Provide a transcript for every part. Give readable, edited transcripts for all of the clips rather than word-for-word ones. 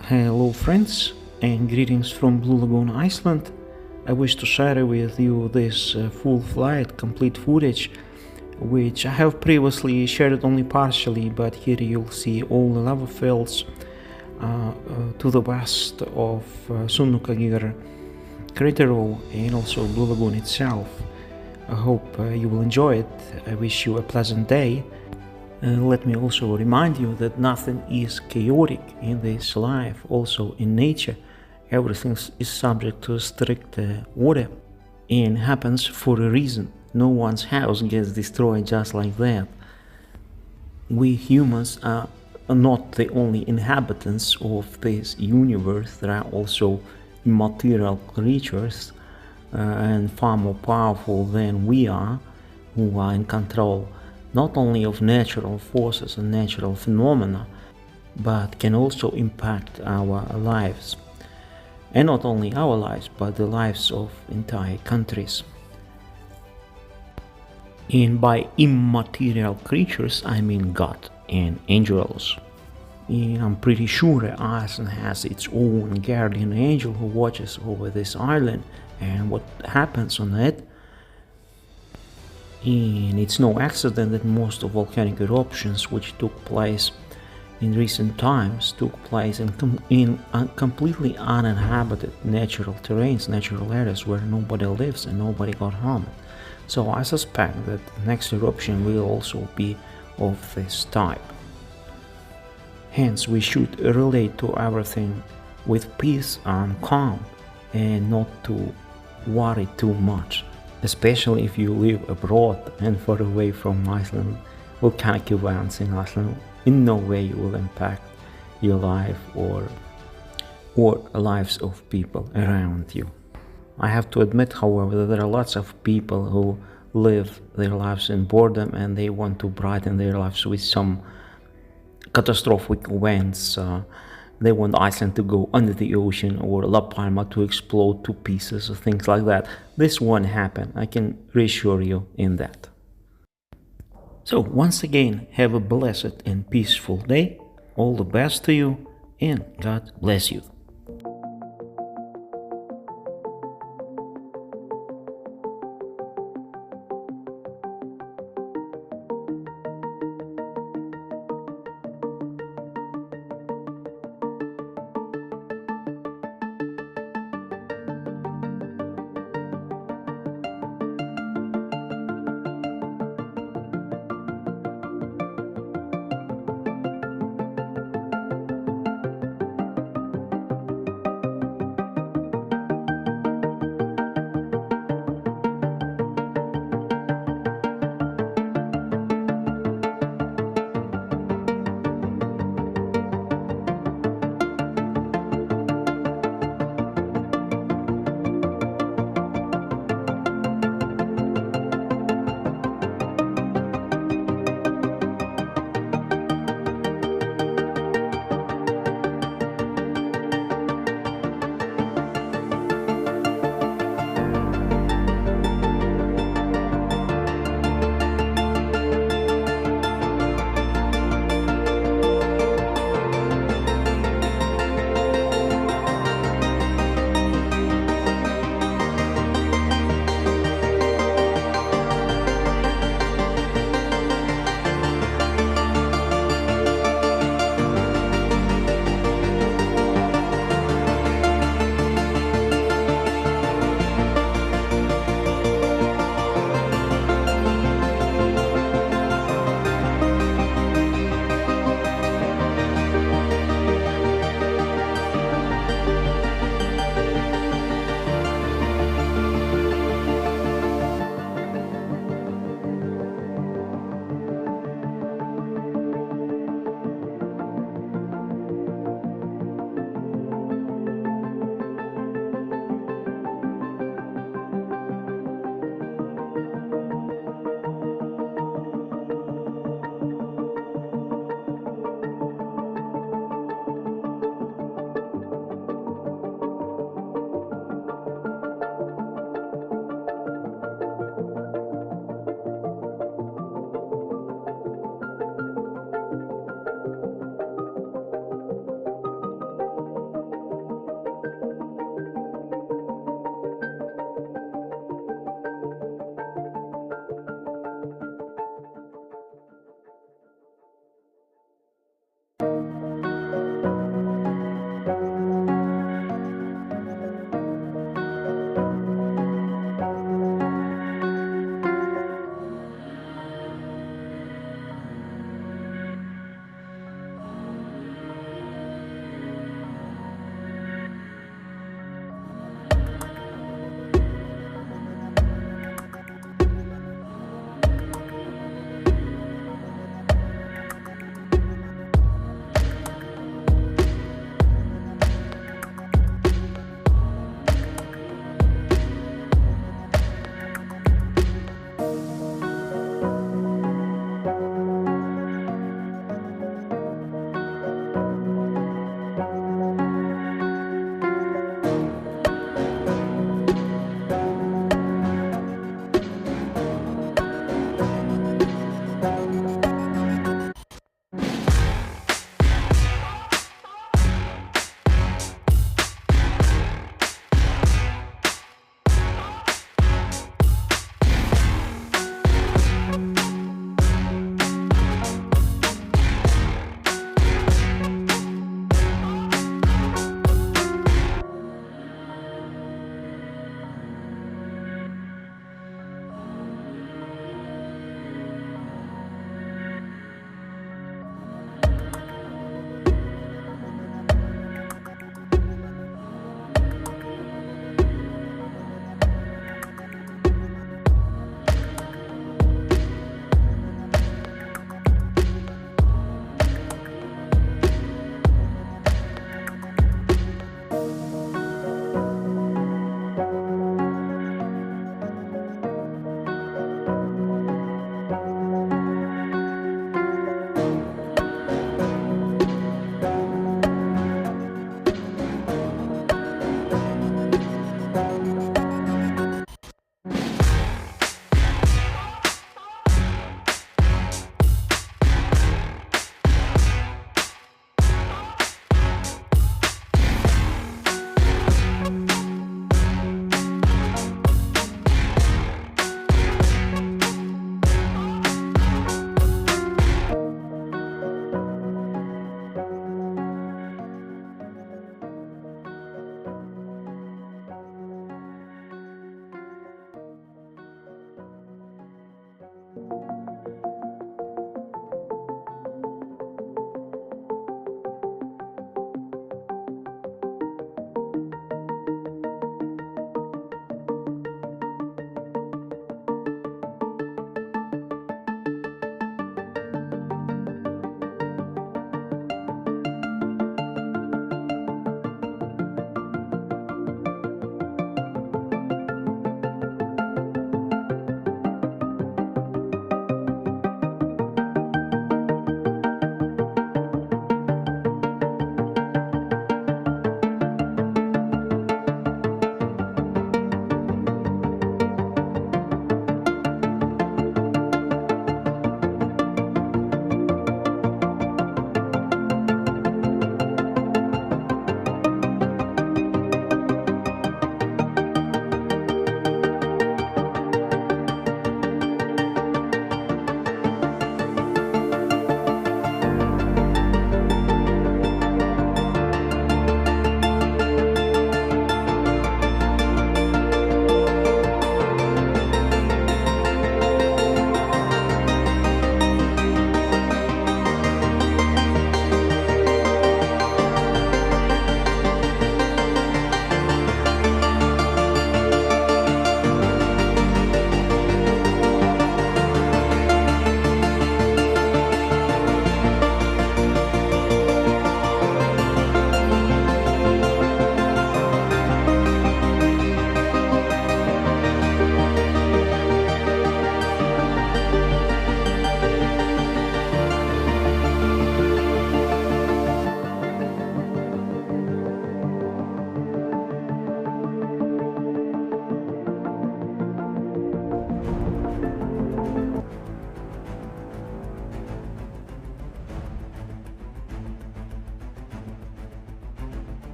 Hello friends and greetings from Blue Lagoon, Iceland. I wish to share with you this full flight complete footage which I have previously shared only partially, but here you'll see all the lava fields to the west of Sunnukagir crater and also Blue Lagoon itself. I hope you will enjoy it. I wish you a pleasant day. Let me also remind you that nothing is chaotic in this life. Also in nature, everything is subject to strict order and happens for a reason. No one's house gets destroyed just like that. We humans are not the only inhabitants of this universe. There are also immaterial creatures and far more powerful than we are, who are in control not only of natural forces and natural phenomena, but can also impact our lives. And not only our lives, but the lives of entire countries. And by immaterial creatures, I mean God and angels. And I'm pretty sure Iceland has its own guardian angel who watches over this island and what happens on it. And it's no accident that most of volcanic eruptions which took place in recent times took place in completely uninhabited natural terrains, natural areas where nobody lives and nobody got harmed. So I suspect that the next eruption will also be of this type. Hence we should relate to everything with peace and calm and not to worry too much. Especially if you live abroad and far away from Iceland. Volcanic events in Iceland in no way will impact your life or lives of people around you. I have to admit, however, that there are lots of people who live their lives in boredom and they want to brighten their lives with some catastrophic events. They want Iceland to go under the ocean or La Palma to explode to pieces or things like that. This won't happen, I can reassure you in that. So once again, have a blessed and peaceful day. All the best to you and God bless you.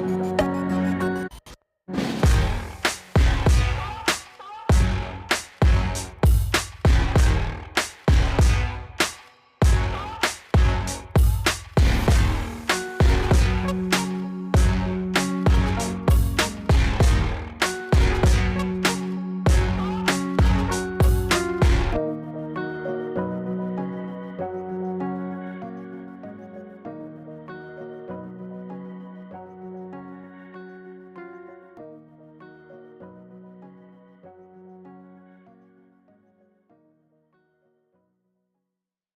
you.